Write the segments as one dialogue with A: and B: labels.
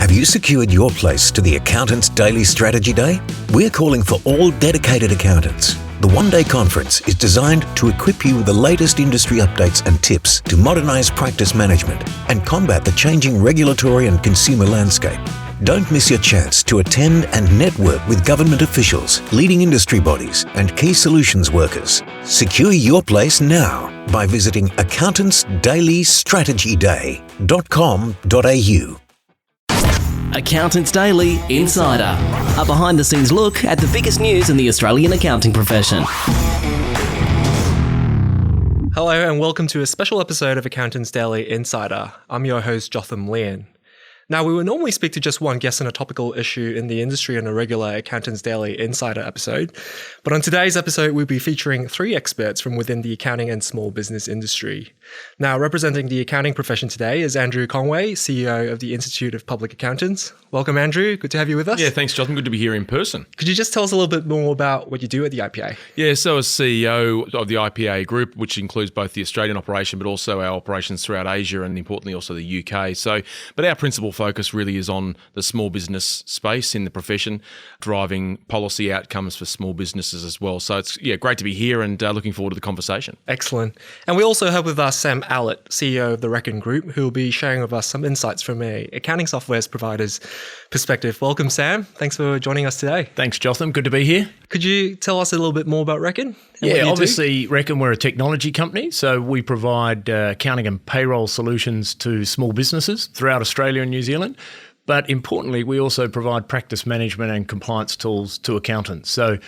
A: Have you secured your place to the Accountants Daily Strategy Day? We're calling for all dedicated accountants. The one-day conference is designed to equip you with the latest industry updates and tips to modernise practice management and combat the changing regulatory and consumer landscape. Don't miss your chance to attend and network with government officials, leading industry bodies and key solutions workers. Secure your place now by visiting accountantsdailystrategyday.com.au.
B: Accountants Daily Insider, a behind-the-scenes look at the biggest news in the Australian accounting profession.
C: Hello and welcome to a special episode of Accountants Daily Insider. I'm your host, Jotham Leon. Now, we would normally speak to just one guest on a topical issue in the industry on a regular Accountants Daily Insider episode. But on today's episode, we'll be featuring three experts from within the accounting and small business industry. Now, representing the accounting profession today is Andrew Conway, CEO of the Institute of Public Accountants. Welcome, Andrew. Good to have you with us.
D: Yeah, thanks, Jotham. Good to be here in person.
C: Could you just tell us a little bit more about what you do at the IPA?
D: Yeah, so as CEO of the IPA group, which includes both the Australian operation, but also our operations throughout Asia and importantly also the UK. But our principal focus really is on the small business space in the profession, driving policy outcomes for small businesses as well. So it's great to be here and looking forward to the conversation.
C: Excellent. And we also have with us Sam Allett, CEO of the Reckon Group, who will be sharing with us some insights from a accounting software provider's perspective. Welcome, Sam. Thanks for joining us today.
E: Thanks, Jotham. Good to be here.
C: Could you tell us a little bit more about Reckon?
E: Yeah, obviously, Reckon, we're a technology company, so we provide accounting and payroll solutions to small businesses throughout Australia and New Zealand. But importantly, we also provide practice management and compliance tools to accountants. So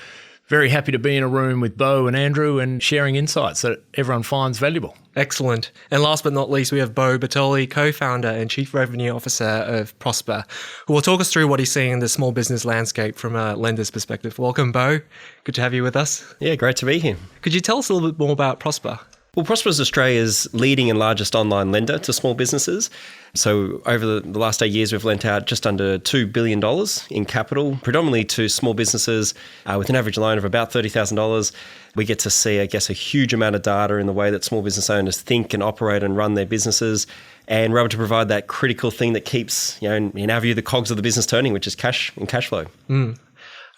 E: very happy to be in a room with Bo and Andrew and sharing insights that everyone finds valuable.
C: Excellent. And last but not least, we have Bo Bertoli, co-founder and chief revenue officer of Prosper, who will talk us through what he's seeing in the small business landscape from a lender's perspective. Welcome, Bo. Good to have you with us.
F: Yeah, great to be here.
C: Could you tell us a little bit more about Prosper?
F: Well, Prosper is Australia's leading and largest online lender to small businesses. So over the last 8 years, we've lent out just under $2 billion in capital, predominantly to small businesses with an average loan of about $30,000. We get to see, a huge amount of data in the way that small business owners think and operate and run their businesses. And we're able to provide that critical thing that keeps, in our view, the cogs of the business turning, which is cash and cash flow.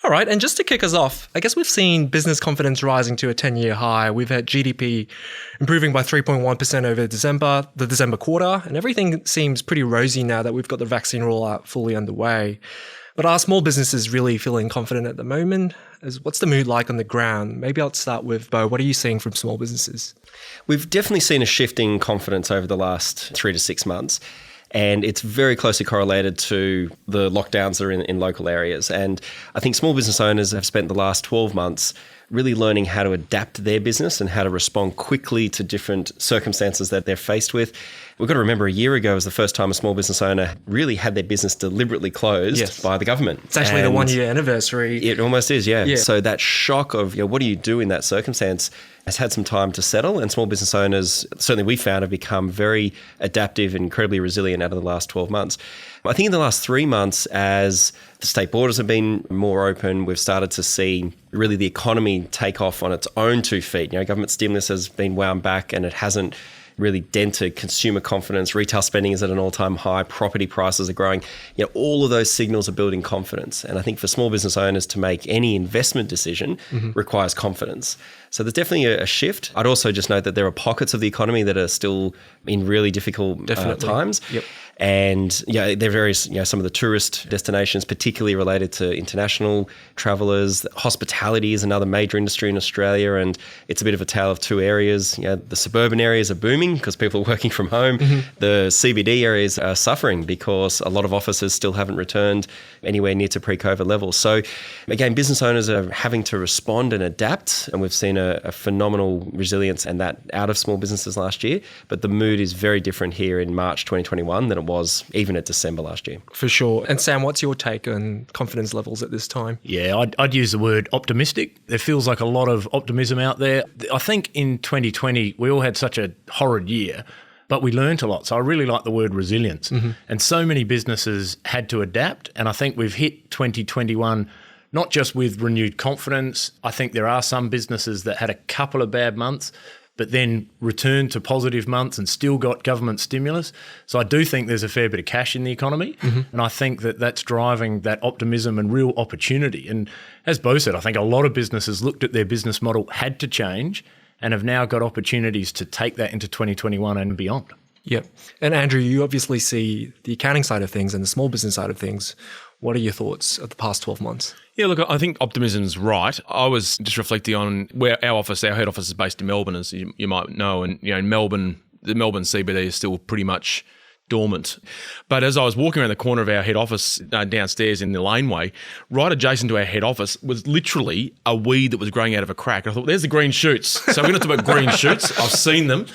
C: All right. And just to kick us off, I guess we've seen business confidence rising to a 10-year high. We've had GDP improving by 3.1% over the December quarter, and everything seems pretty rosy now that we've got the vaccine rollout fully underway. But are small businesses really feeling confident at the moment? What's the mood like on the ground? Maybe I'll start with Bo. What are you seeing from small businesses?
F: We've definitely seen a shift in confidence over the last 3 to 6 months. And it's very closely correlated to the lockdowns that are in local areas. And I think small business owners have spent the last 12 months really learning how to adapt their business and how to respond quickly to different circumstances that they're faced with. We've got to remember a year ago was the first time a small business owner really had their business deliberately closed by the government.
C: It's actually the 1 year anniversary.
F: It almost is, yeah. So that shock of, what do you do in that circumstance has had some time to settle, and small business owners, certainly we found, have become very adaptive and incredibly resilient out of the last 12 months. I think in the last 3 months, as the state borders have been more open, we've started to see really the economy take off on its own 2 feet. Government stimulus has been wound back and it hasn't really dented consumer confidence. Retail spending is at an all-time high. Property prices are growing. All of those signals are building confidence. And I think for small business owners to make any investment decision requires confidence. So there's definitely a shift. I'd also just note that there are pockets of the economy that are still in really difficult times.
C: Yep.
F: And there are various, some of the tourist destinations, particularly related to international travellers. Hospitality is another major industry in Australia, and it's a bit of a tale of two areas. The suburban areas are booming because people are working from home. The CBD areas are suffering because a lot of offices still haven't returned anywhere near to pre-COVID levels. So again, business owners are having to respond and adapt, and we've seen a phenomenal resilience and that out of small businesses last year. But the mood is very different here in March 2021 than it was even at December last year.
C: For sure. And Sam, what's your take on confidence levels at this time?
E: Yeah, I'd use the word optimistic. There feels like a lot of optimism out there. I think in 2020, we all had such a horrid year, but we learned a lot. So I really like the word resilience. And so many businesses had to adapt. And I think we've hit 2021 not just with renewed confidence. I think there are some businesses that had a couple of bad months, but then returned to positive months and still got government stimulus. So I do think there's a fair bit of cash in the economy. And I think that that's driving that optimism and real opportunity. And as Bo said, I think a lot of businesses looked at their business model, had to change, and have now got opportunities to take that into 2021 and beyond.
C: Yep. And Andrew, you obviously see the accounting side of things and the small business side of things. What are your thoughts of the past 12 months?
D: Yeah, look, I think optimism's right. I was just reflecting on where our head office is based in Melbourne, as you might know. And, in Melbourne, the Melbourne CBD is still pretty much dormant. But as I was walking around the corner of our head office downstairs in the laneway, right adjacent to our head office was literally a weed that was growing out of a crack. I thought, there's the green shoots. So we're going to talk about green shoots. I've seen them.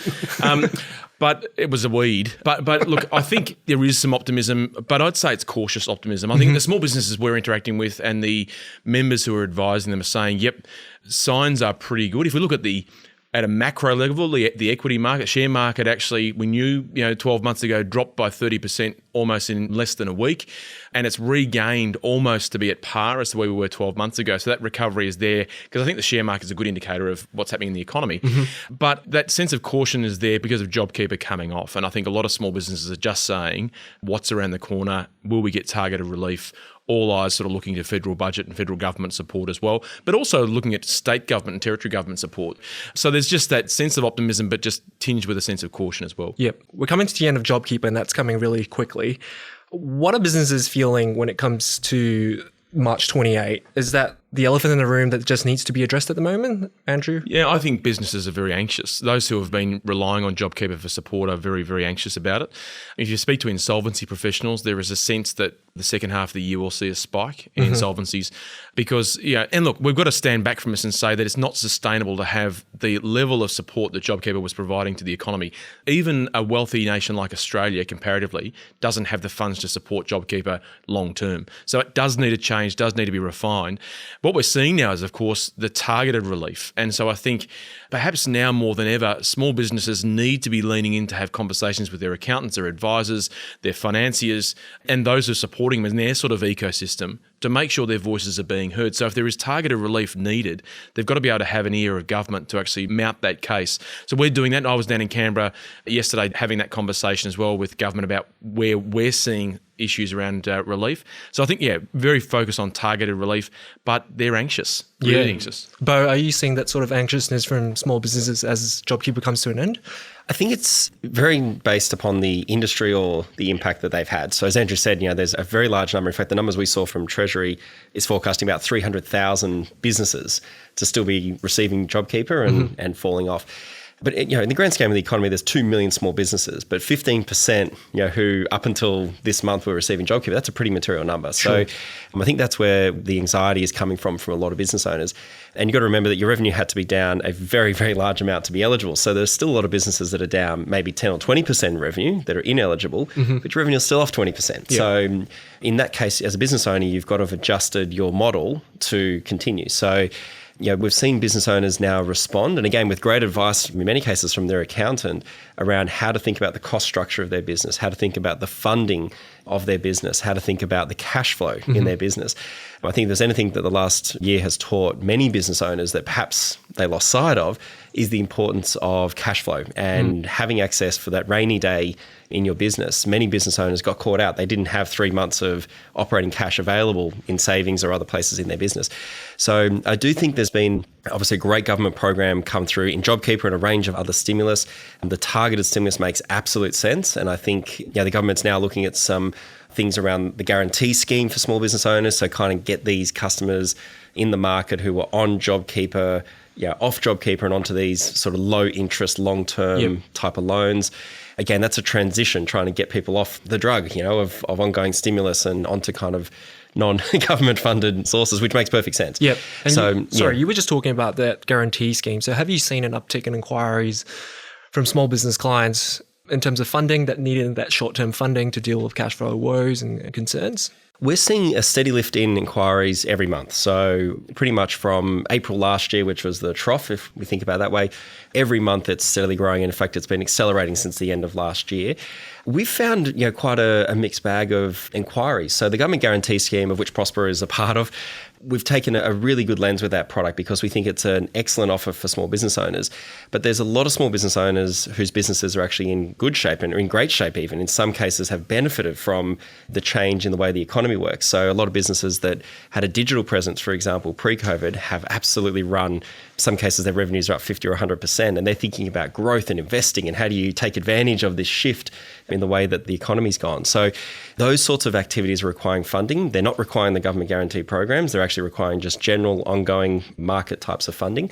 D: But it was a weed. But look, I think there is some optimism, but I'd say it's cautious optimism. I think the small businesses we're interacting with and the members who are advising them are saying, yep, signs are pretty good. If we look at a macro level, the equity market, share market, actually, we knew 12 months ago dropped by 30% almost in less than a week, and it's regained almost to be at par as to where we were 12 months ago. So that recovery is there, because I think the share market is a good indicator of what's happening in the economy. But that sense of caution is there because of JobKeeper coming off, and I think a lot of small businesses are just saying, what's around the corner? Will we get targeted relief? All eyes sort of looking to federal budget and federal government support as well, but also looking at state government and territory government support. So there's just that sense of optimism, but just tinged with a sense of caution as well.
C: Yep. We're coming to the end of JobKeeper, and that's coming really quickly. What are businesses feeling when it comes to March 28? Is that the elephant in the room that just needs to be addressed at the moment, Andrew?
D: Yeah, I think businesses are very anxious. Those who have been relying on JobKeeper for support are very, very anxious about it. If you speak to insolvency professionals, there is a sense that the second half of the year we'll see a spike in insolvencies because, and look, we've got to stand back from this and say that it's not sustainable to have the level of support that JobKeeper was providing to the economy. Even a wealthy nation like Australia, comparatively, doesn't have the funds to support JobKeeper long term. So it does need to change, does need to be refined. What we're seeing now is, of course, the targeted relief. And so I think perhaps now more than ever, small businesses need to be leaning in to have conversations with their accountants, their advisors, their financiers, and those who are supporting them in their sort of ecosystem to make sure their voices are being heard. So if there is targeted relief needed, they've got to be able to have an ear of government to actually mount that case. So we're doing that. I was down in Canberra yesterday having that conversation as well with government about where we're seeing issues around relief. So I think, very focused on targeted relief, but they're anxious, really anxious.
C: Bo, are you seeing that sort of anxiousness from small businesses as JobKeeper comes to an end?
F: I think it's very based upon the industry or the impact that they've had. So as Andrew said, there's a very large number. In fact, the numbers we saw from Treasury is forecasting about 300,000 businesses to still be receiving JobKeeper and falling off. But in the grand scheme of the economy, there's 2 million small businesses, but 15%, who up until this month were receiving JobKeeper, that's a pretty material number.
C: Sure.
F: So I think that's where the anxiety is coming from a lot of business owners. And you've got to remember that your revenue had to be down a very, very large amount to be eligible. So there's still a lot of businesses that are down maybe 10 or 20% revenue that are ineligible, but your revenue is still off 20%.
C: Yeah.
F: So in that case, as a business owner, you've got to have adjusted your model to continue. So we've seen business owners now respond, and again, with great advice in many cases from their accountant around how to think about the cost structure of their business, how to think about the funding of their business, how to think about the cash flow in their business. I think if there's anything that the last year has taught many business owners that perhaps they lost sight of is the importance of cash flow and having access for that rainy day in your business. Many business owners got caught out. They didn't have 3 months of operating cash available in savings or other places in their business. So I do think there's been obviously a great government program come through in JobKeeper and a range of other stimulus. And the targeted stimulus makes absolute sense. And I think the government's now looking at some things around the guarantee scheme for small business owners. So kind of get these customers in the market who were on JobKeeper, off JobKeeper and onto these sort of low interest, long-term type of loans. Again, that's a transition, trying to get people off the drug, of ongoing stimulus and onto kind of non-government funded sources, which makes perfect sense.
C: Yep. And
F: so,
C: you were just talking about that guarantee scheme. So have you seen an uptick in inquiries from small business clients in terms of funding that needed that short-term funding to deal with cash flow woes and concerns?
F: We're seeing a steady lift in inquiries every month. So pretty much from April last year, which was the trough, if we think about it that way, every month it's steadily growing. And in fact, it's been accelerating since the end of last year. We've found quite a mixed bag of inquiries. So the government guarantee scheme, of which Prosper is a part of, we've taken a really good lens with that product because we think it's an excellent offer for small business owners. But there's a lot of small business owners whose businesses are actually in good shape and are in great shape even. In some cases have benefited from the change in the way the economy works. So a lot of businesses that had a digital presence, for example, pre-COVID, have absolutely run. In some cases, their revenues are up 50 or 100%, and they're thinking about growth and investing and how do you take advantage of this shift in the way that the economy's gone. So those sorts of activities are requiring funding. They're not requiring the government guarantee programs. They're actually requiring just general ongoing market types of funding.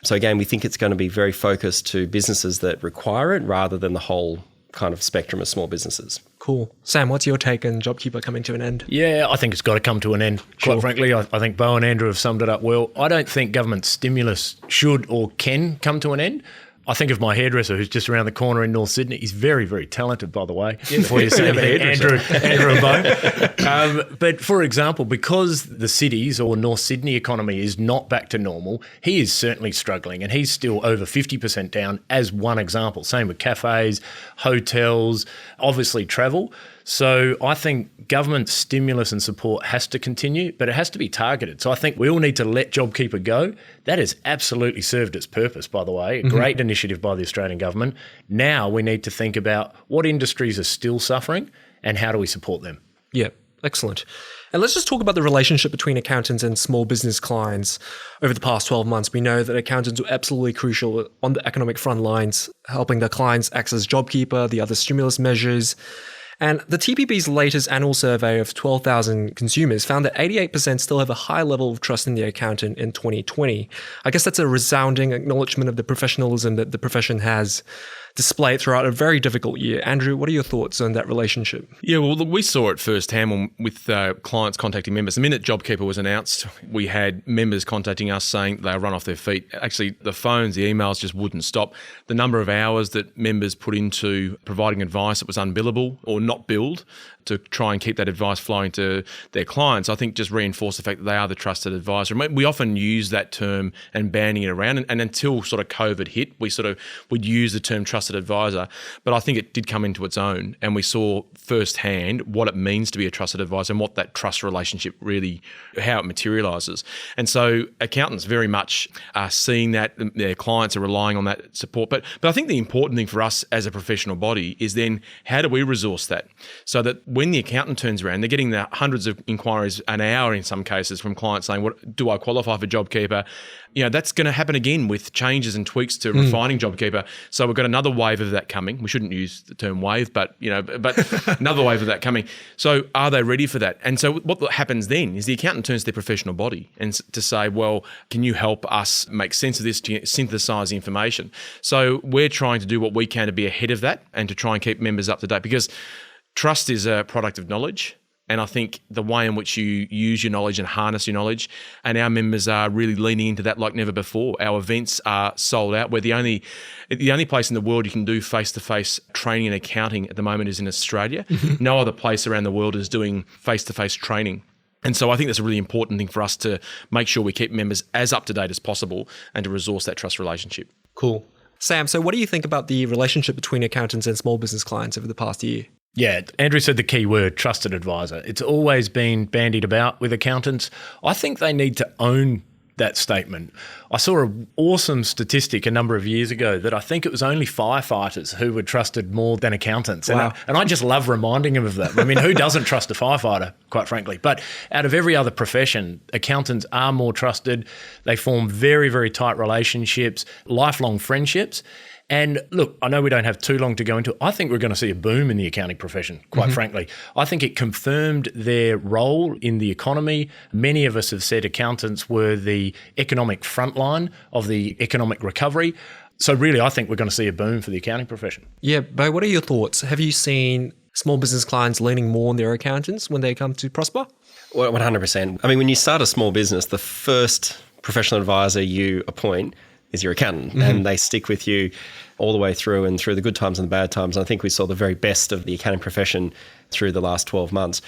F: So again, we think it's going to be very focused to businesses that require it rather than the whole kind of spectrum of small businesses.
C: Cool. Sam, what's your take on JobKeeper coming to an end?
E: Yeah, I think it's got to come to an end.
C: Sure.
E: Quite frankly, I think Bo and Andrew have summed it up well. I don't think government stimulus should or can come to an end. I think of my hairdresser who's just around the corner in North Sydney. He's very, very talented, by the way. Before you say anything, Andrew and Bo. But for example, because the cities or North Sydney economy is not back to normal, he is certainly struggling, and he's still over 50% down as one example. Same with cafes, hotels, obviously travel. So I think government stimulus and support has to continue, but it has to be targeted. So I think we all need to let JobKeeper go. That has absolutely served its purpose, by the way. A great initiative by the Australian government. Now we need to think about what industries are still suffering and how do we support them.
C: Yeah, excellent. And let's just talk about the relationship between accountants and small business clients. Over the past 12 months, we know that accountants were absolutely crucial on the economic front lines, helping their clients access JobKeeper, the other stimulus measures. And the TPB's latest annual survey of 12,000 consumers found that 88% still have a high level of trust in the accountant in 2020. I guess that's a resounding acknowledgement of the professionalism that the profession has displayed throughout a very difficult year. Andrew, what are your thoughts on that relationship?
D: Yeah, well, we saw it firsthand with clients contacting members. The minute JobKeeper was announced, we had members contacting us saying they were run off their feet. Actually, the phones, the emails just wouldn't stop. The number of hours that members put into providing advice that was unbillable or not billed to try and keep that advice flowing to their clients, I think just reinforced the fact that they are the trusted advisor. We often use that term and banning it around, and until sort of COVID hit, we'd use the term trusted advisor, but I think it did come into its own, and we saw firsthand what it means to be a trusted advisor and what that trust relationship really, how it materialises. And so accountants very much are seeing that, their clients are relying on that support. But I think the important thing for us as a professional body is then how do we resource that so that when the accountant turns around, they're getting the hundreds of inquiries an hour in some cases from clients saying, "What do I qualify for JobKeeper?" That's going to happen again with changes and tweaks to refining JobKeeper. So we've got another wave of that coming. We shouldn't use the term wave, but another wave of that coming. So are they ready for that? And so what happens then is the accountant turns to their professional body and to say, well, can you help us make sense of this, to synthesize information? So we're trying to do what we can to be ahead of that and to try and keep members up to date, because trust is a product of knowledge. And I think the way in which you use your knowledge and harness your knowledge, and our members are really leaning into that like never before. Our events are sold out. We're the only place in the world you can do face-to-face training and accounting at the moment is in Australia. No other place around the world is doing face-to-face training. And so I think that's a really important thing for us to make sure we keep members as up-to-date as possible and to resource that trust relationship.
C: Cool. Sam, so what do you think about the relationship between accountants and small business clients over the past year?
E: Yeah, Andrew said the key word, trusted advisor. It's always been bandied about with accountants. I think they need to own that statement. I saw an awesome statistic a number of years ago that I think it was only firefighters who were trusted more than accountants.
C: Wow.
E: And I just love reminding them of that. I mean, who doesn't trust a firefighter, quite frankly? But out of every other profession, accountants are more trusted. They form very, very tight relationships, lifelong friendships. And look, I know we don't have too long to go into it. I think we're going to see a boom in the accounting profession, quite frankly. I think it confirmed their role in the economy. Many of us have said accountants were the economic frontline of the economic recovery. So really, I think we're going to see a boom for the accounting profession.
C: Yeah, Bo, what are your thoughts? Have you seen small business clients leaning more on their accountants when they come to Prosper?
F: Well, 100%. I mean, when you start a small business, the first professional advisor you appoint is your accountant, and they stick with you all the way through and through the good times and the bad times. And I think we saw the very best of the accounting profession through the last 12 months.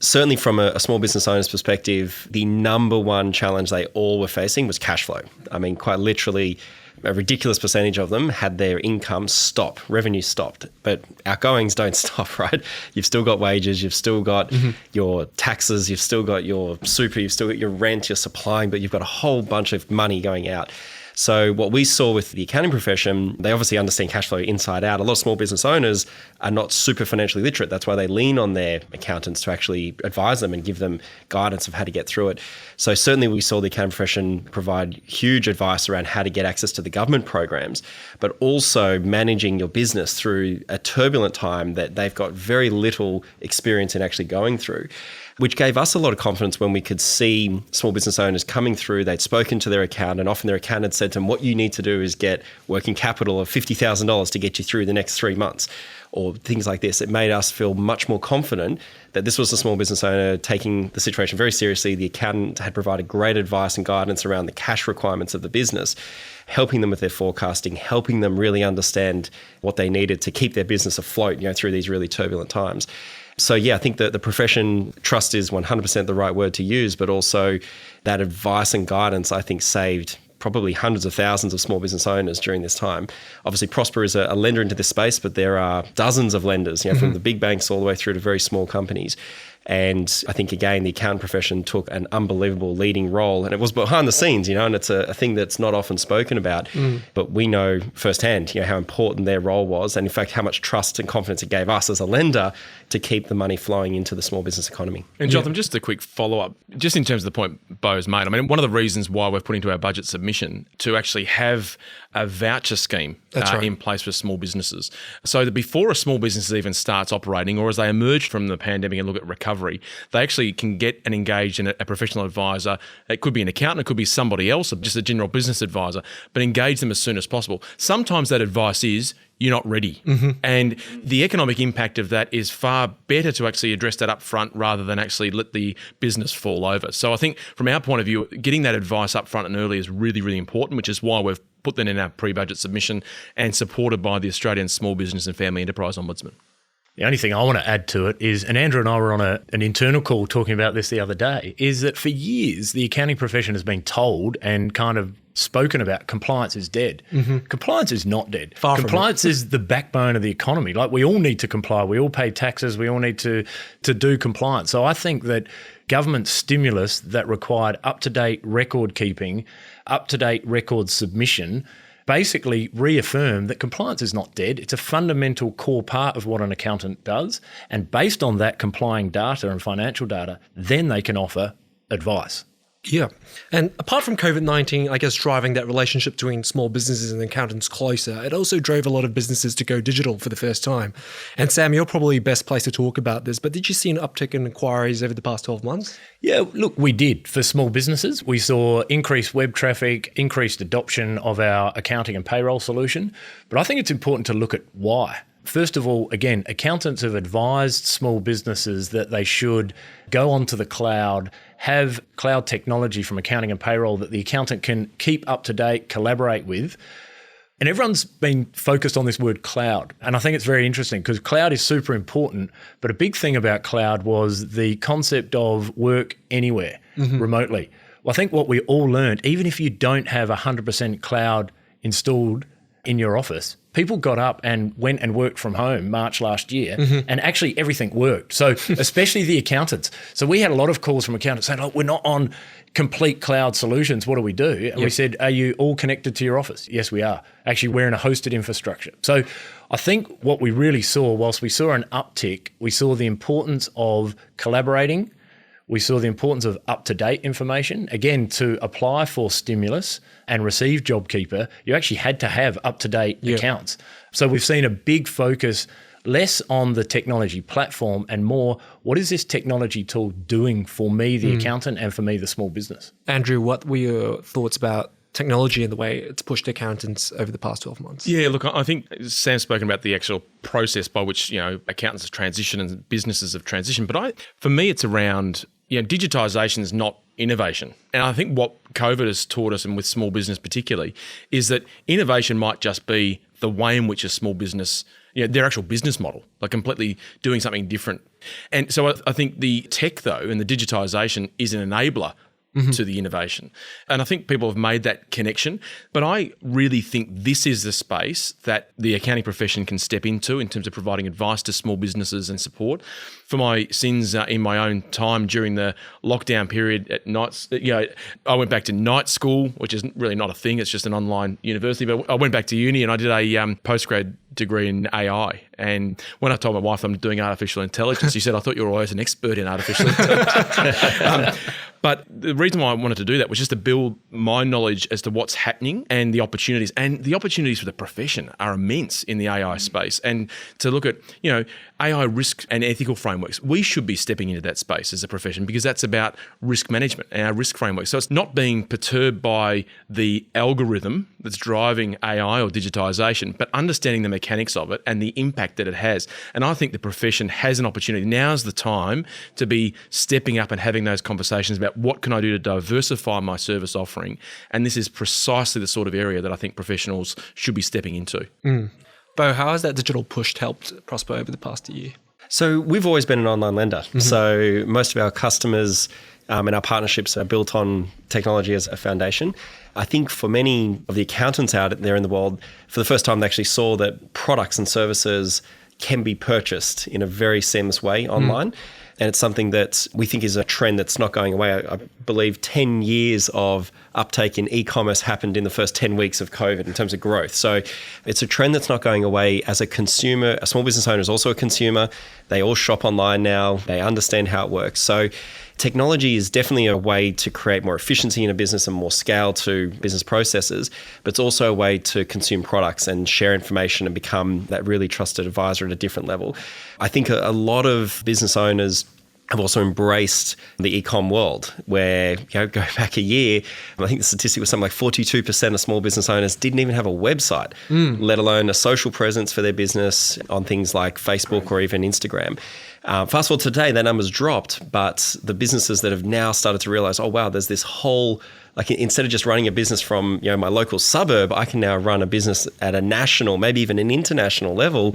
F: Certainly from a small business owner's perspective, the number one challenge they all were facing was cash flow. I mean, quite literally, a ridiculous percentage of them had their income stop, revenue stopped, but outgoings don't stop, right? You've still got wages, you've still got your taxes, you've still got your super, you've still got your rent, you're supplying, but you've got a whole bunch of money going out. So what we saw with the accounting profession, they obviously understand cash flow inside out. A lot of small business owners are not super financially literate. That's why they lean on their accountants to actually advise them and give them guidance of how to get through it. So certainly we saw the accounting profession provide huge advice around how to get access to the government programs, but also managing your business through a turbulent time that they've got very little experience in actually going through, which gave us a lot of confidence when we could see small business owners coming through. They'd spoken to their accountant, and often their accountant said to them, what you need to do is get working capital of $50,000 to get you through the next 3 months, or things like this. It made us feel much more confident that this was a small business owner taking the situation very seriously. The accountant had provided great advice and guidance around the cash requirements of the business, helping them with their forecasting, helping them really understand what they needed to keep their business afloat, through these really turbulent times. So yeah, I think that the profession, trust is 100% the right word to use, but also that advice and guidance, I think, saved probably hundreds of thousands of small business owners during this time. Obviously, Prosper is a lender into this space, but there are dozens of lenders, from the big banks all the way through to very small companies. And I think, again, the accountant profession took an unbelievable leading role. And it was behind the scenes, and it's a thing that's not often spoken about. But we know firsthand, how important their role was, and in fact, how much trust and confidence it gave us as a lender to keep the money flowing into the small business economy.
D: And Jonathan, just a quick follow-up, just in terms of the point Bo's made. I mean, one of the reasons why we've put into our budget submission to actually have a voucher scheme in place for small businesses, so that before a small business even starts operating, or as they emerge from the pandemic and look at recovery, they actually can get and engage in a professional advisor. It could be an accountant, it could be somebody else, or just a general business advisor, but engage them as soon as possible. Sometimes that advice is, you're not ready. And the economic impact of that is far better to actually address that up front rather than actually let the business fall over. So I think from our point of view, getting that advice up front and early is really, really important, which is why we've put that in our pre-budget submission and supported by the Australian Small Business and Family Enterprise Ombudsman.
E: The only thing I want to add to it is, and Andrew and I were on an internal call talking about this the other day, is that for years the accounting profession has been told and kind of spoken about compliance is dead. Compliance is not dead. Compliance is the backbone of the economy. Like, we all need to comply. We all pay taxes. We all need to do compliance. So I think that government stimulus that required up-to-date record keeping, up-to-date record submission, basically reaffirm that compliance is not dead. It's a fundamental core part of what an accountant does. And based on that complying data and financial data, then they can offer advice.
C: Yeah. And apart from COVID-19, I guess, driving that relationship between small businesses and accountants closer, it also drove a lot of businesses to go digital for the first time. And Sam, you're probably best placed to talk about this, but did you see an uptick in inquiries over the past 12 months?
E: Yeah, look, we did. For small businesses, we saw increased web traffic, increased adoption of our accounting and payroll solution. But I think it's important to look at why. First of all, again, accountants have advised small businesses that they should go onto the cloud, have cloud technology from accounting and payroll that the accountant can keep up to date, collaborate with. And everyone's been focused on this word cloud. And I think it's very interesting because cloud is super important. But a big thing about cloud was the concept of work anywhere, remotely. Well, I think what we all learned, even if you don't have 100% cloud installed in your office, people got up and went and worked from home March last year, and actually everything worked. So especially the accountants. So we had a lot of calls from accountants saying, "Oh, we're not on complete cloud solutions. What do we do?" And we said, "Are you all connected to your office?" "Yes, we are. Actually, we're in a hosted infrastructure." So I think what we really saw, whilst we saw an uptick, we saw the importance of collaborating. We saw the importance of up-to-date information. Again, to apply for stimulus and receive JobKeeper, you actually had to have up-to-date accounts. So we've seen a big focus less on the technology platform and more, what is this technology tool doing for me, the accountant, and for me, the small business?
C: Andrew, what were your thoughts about technology and the way it's pushed accountants over the past 12 months?
D: Yeah, look, I think Sam's spoken about the actual process by which, accountants have transitioned and businesses have transitioned. But for me, it's around, digitisation is not innovation. And I think what COVID has taught us, and with small business particularly, is that innovation might just be the way in which a small business their actual business model, like completely doing something different. And so I think the tech, though, and the digitization is an enabler to the innovation. And I think people have made that connection. But I really think this is the space that the accounting profession can step into in terms of providing advice to small businesses and support. For my sins in my own time during the lockdown period at nights, I went back to night school, which is really not a thing. It's just an online university. But I went back to uni and I did a postgrad degree in AI. And when I told my wife I'm doing artificial intelligence, she said, I thought you were always an expert in artificial intelligence. But the reason why I wanted to do that was just to build my knowledge as to what's happening and the opportunities. And the opportunities for the profession are immense in the AI space. And to look at, AI risk and ethical frameworks, we should be stepping into that space as a profession because that's about risk management and our risk framework. So it's not being perturbed by the algorithm that's driving AI or digitization, but understanding the mechanics of it and the impact that it has. And I think the profession has an opportunity. Now's the time to be stepping up and having those conversations about what can I do to diversify my service offering. And this is precisely the sort of area that I think professionals should be stepping into.
C: Bo, how has that digital push helped Prosper over the past year?
F: So we've always been an online lender. So most of our customers and our partnerships are built on technology as a foundation. I think for many of the accountants out there in the world, for the first time, they actually saw that products and services can be purchased in a very seamless way online. And it's something that we think is a trend that's not going away. I believe 10 years of uptake in e-commerce happened in the first 10 weeks of COVID in terms of growth. So it's a trend that's not going away. As a consumer, a small business owner is also a consumer. They all shop online now. They understand how it works. So technology is definitely a way to create more efficiency in a business and more scale to business processes, but it's also a way to consume products and share information and become that really trusted advisor at a different level. I think a lot of business owners have also embraced the e-com world where, go back a year, I think the statistic was something like 42% of small business owners didn't even have a website, let alone a social presence for their business on things like Facebook or even Instagram. Fast forward to today, that number's dropped, but the businesses that have now started to realize, oh, wow, there's this whole, like instead of just running a business from my local suburb, I can now run a business at a national, maybe even an international level.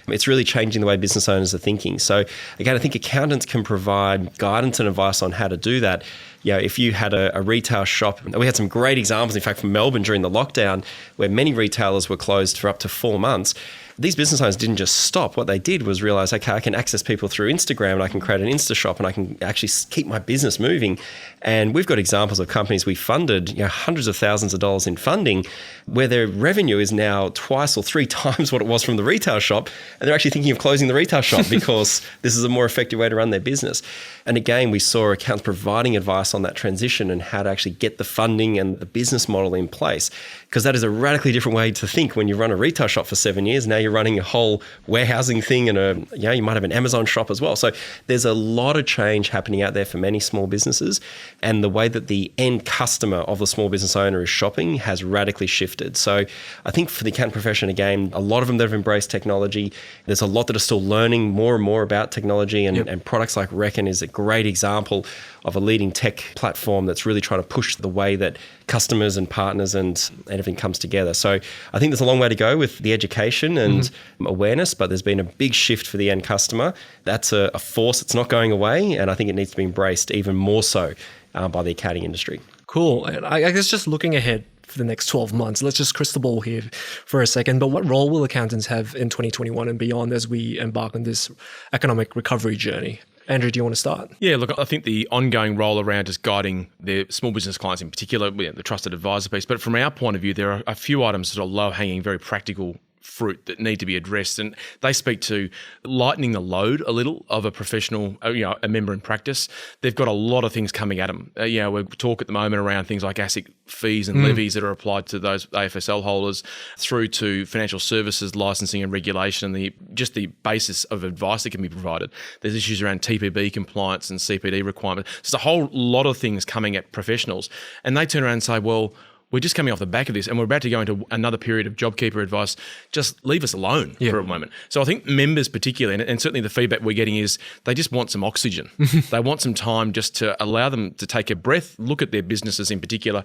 F: It's really changing the way business owners are thinking. So again, I think accountants can provide guidance and advice on how to do that. If you had a retail shop, we had some great examples, in fact, from Melbourne during the lockdown, where many retailers were closed for up to 4 months. These business owners didn't just stop. What they did was realize, okay, I can access people through Instagram and I can create an Insta shop and I can actually keep my business moving. And we've got examples of companies we funded, hundreds of thousands of dollars in funding, where their revenue is now twice or 3 times what it was from the retail shop. And they're actually thinking of closing the retail shop because this is a more effective way to run their business. And again, we saw accounts providing advice on that transition and how to actually get the funding and the business model in place, because that is a radically different way to think when you run a retail shop for 7 years. Now you're running a whole warehousing thing and you might have an Amazon shop as well. So there's a lot of change happening out there for many small businesses, and the way that the end customer of the small business owner is shopping has radically shifted. So I think for the accountant profession, again, a lot of them that have embraced technology. There's a lot that are still learning more and more about technology, and products like Reckon is a great example of a leading tech platform that's really trying to push the way that customers and partners and everything comes together. So I think there's a long way to go with the education and awareness, but there's been a big shift for the end customer. That's a force that's not going away, and I think it needs to be embraced even more so by the accounting industry.
C: Cool. And I guess just looking ahead for the next 12 months, let's just crystal ball here for a second. But what role will accountants have in 2021 and beyond as we embark on this economic recovery journey? Andrew, do you want to start?
D: Yeah, look, I think the ongoing role around just guiding their small business clients in particular, the trusted advisor piece. But from our point of view, there are a few items that are low-hanging, very practical fruit that need to be addressed, and they speak to lightening the load a little of a professional, a member in practice. They've got a lot of things coming at them. We talk at the moment around things like ASIC fees and levies that are applied to those AFSL holders, through to financial services licensing and regulation, and the basis of advice that can be provided. There's issues around TPB compliance and CPD requirements. There's a whole lot of things coming at professionals, and they turn around and say, well, we're just coming off the back of this and we're about to go into another period of JobKeeper advice. Just leave us alone for a moment. So I think members particularly, and certainly the feedback we're getting is they just want some oxygen. They want some time just to allow them to take a breath, look at their businesses in particular,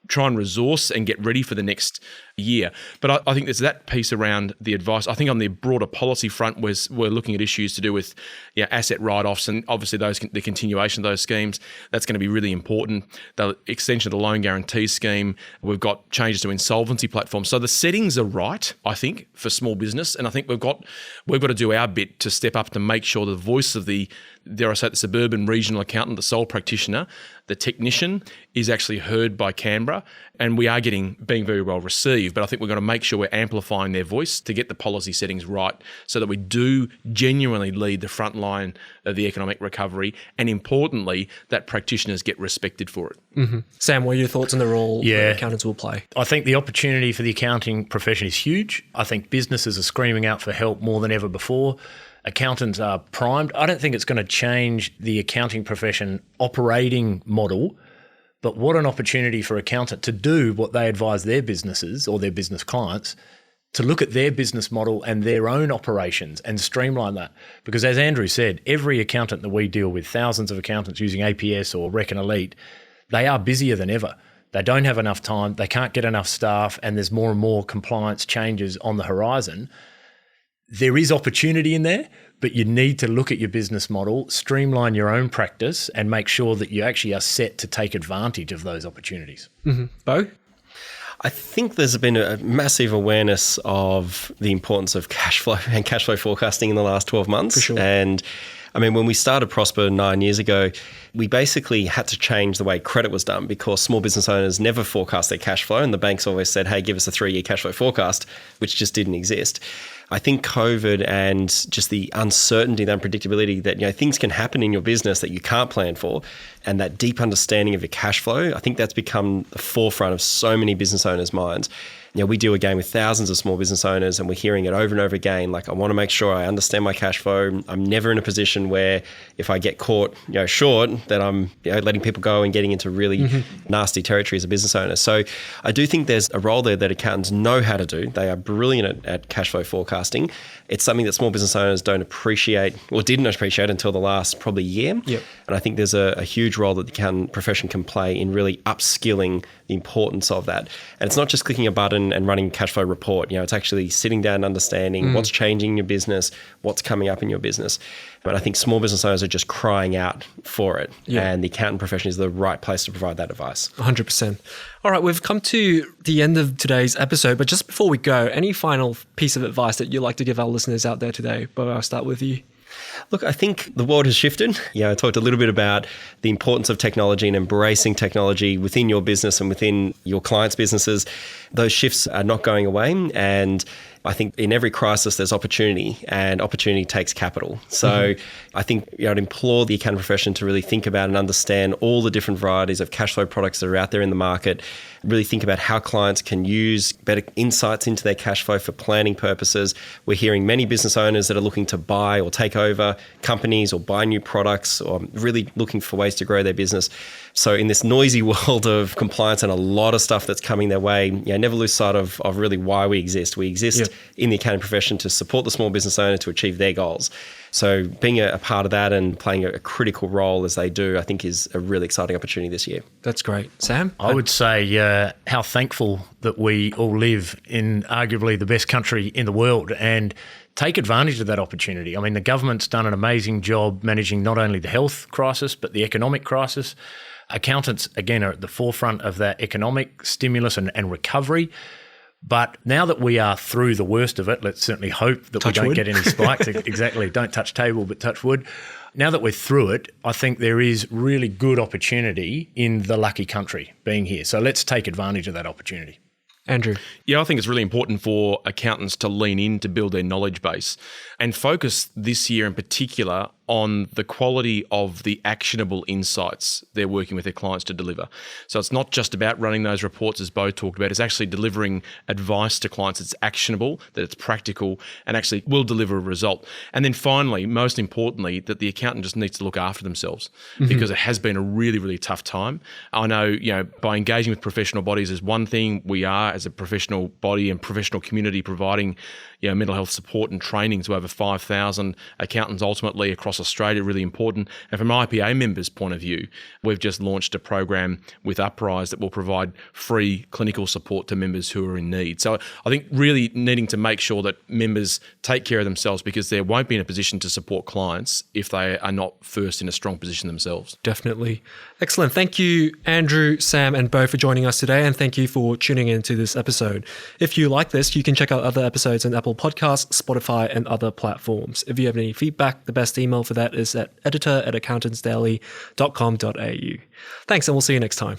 D: try and resource and get ready for the next year. But I think there's that piece around the advice. I think on the broader policy front, we're looking at issues to do with asset write-offs and obviously the continuation of those schemes. That's going to be really important. The extension of the loan guarantee scheme. We've got changes to insolvency platforms. So the settings are right, I think, for small business. And I think we've got to do our bit to step up to make sure the voice of the suburban regional accountant, the sole practitioner, the technician is actually heard by Canberra, and we are being very well received. But I think we're going to make sure we're amplifying their voice to get the policy settings right so that we do genuinely lead the front line of the economic recovery, and importantly, that practitioners get respected for it.
C: Mm-hmm. Sam, what are your thoughts on the role that accountants will play?
E: I think the opportunity for the accounting profession is huge. I think businesses are screaming out for help more than ever before. Accountants are primed. I don't think it's going to change the accounting profession operating model, but what an opportunity for accountant to do what they advise their businesses or their business clients, to look at their business model and their own operations and streamline that. Because as Andrew said, every accountant that we deal with, thousands of accountants using APS or Reckon Elite, they are busier than ever. They don't have enough time, they can't get enough staff, and there's more and more compliance changes on the horizon. There is opportunity in there, but you need to look at your business model, streamline your own practice, and make sure that you actually are set to take advantage of those opportunities.
C: Mm-hmm. Bo?
F: I think there's been a massive awareness of the importance of cash flow and cash flow forecasting in the last 12 months.
C: For sure.
F: And I mean, when we started Prosper 9 years ago, we basically had to change the way credit was done because small business owners never forecast their cash flow, and the banks always said, hey, give us a 3-year cash flow forecast, which just didn't exist. I think COVID and just the uncertainty, the unpredictability that things can happen in your business that you can't plan for, and that deep understanding of your cash flow, I think that's become the forefront of so many business owners' minds. We deal again with thousands of small business owners, and we're hearing it over and over again. Like, I want to make sure I understand my cash flow. I'm never in a position where if I get caught, short, that I'm letting people go and getting into really nasty territory as a business owner. So I do think there's a role there that accountants know how to do. They are brilliant at cash flow forecasting. It's something that small business owners don't appreciate or didn't appreciate until the last probably year.
C: Yep.
F: And I think there's a huge role that the accountant profession can play in really upskilling the importance of that. And it's not just clicking a button and running a cash flow report. It's actually sitting down and understanding what's changing in your business, what's coming up in your business. But I think small business owners are just crying out for it. Yeah. And the accountant profession is the right place to provide that advice.
C: 100%. All right, we've come to the end of today's episode, but just before we go, any final piece of advice that you'd like to give our listeners out there today? Bo, I'll start with you.
F: Look, I think the world has shifted. I talked a little bit about the importance of technology and embracing technology within your business and within your clients' businesses. Those shifts are not going away. And I think in every crisis, there's opportunity, and opportunity takes capital. So I think I'd implore the accounting profession to really think about and understand all the different varieties of cash flow products that are out there in the market. Really think about how clients can use better insights into their cash flow for planning purposes. We're hearing many business owners that are looking to buy or take over companies or buy new products, or really looking for ways to grow their business. So in this noisy world of compliance and a lot of stuff that's coming their way, never lose sight of really why we exist. We exist in the accounting profession to support the small business owner to achieve their goals. So being a part of that and playing a critical role as they do, I think is a really exciting opportunity this year.
C: That's great. Sam?
E: I would say how thankful that we all live in arguably the best country in the world and take advantage of that opportunity. I mean, the government's done an amazing job managing not only the health crisis, but the economic crisis. Accountants, again, are at the forefront of that economic stimulus and recovery. But now that we are through the worst of it, let's certainly hope that we don't get any spikes. Exactly. Don't touch table, but touch wood. Now that we're through it, I think there is really good opportunity in the lucky country being here. So let's take advantage of that opportunity.
C: Andrew?
D: Yeah, I think it's really important for accountants to lean in to build their knowledge base and focus this year in particular on the quality of the actionable insights they're working with their clients to deliver. So it's not just about running those reports as Bo talked about, it's actually delivering advice to clients that's actionable, that it's practical, and actually will deliver a result. And then finally, most importantly, that the accountant just needs to look after themselves because it has been a really, really tough time. I know, by engaging with professional bodies is one thing. We are, as a professional body and professional community, providing mental health support and training to over 5,000 accountants ultimately across across Australia, really important. And from an IPA members' point of view, we've just launched a program with Uprise that will provide free clinical support to members who are in need. So I think really needing to make sure that members take care of themselves, because they won't be in a position to support clients if they are not first in a strong position themselves.
C: Definitely. Excellent. Thank you, Andrew, Sam, and Bo, for joining us today, and thank you for tuning into this episode. If you like this, you can check out other episodes on Apple Podcasts, Spotify, and other platforms. If you have any feedback, the best email for that is at editor@accountantsdaily.com.au. Thanks, and we'll see you next time.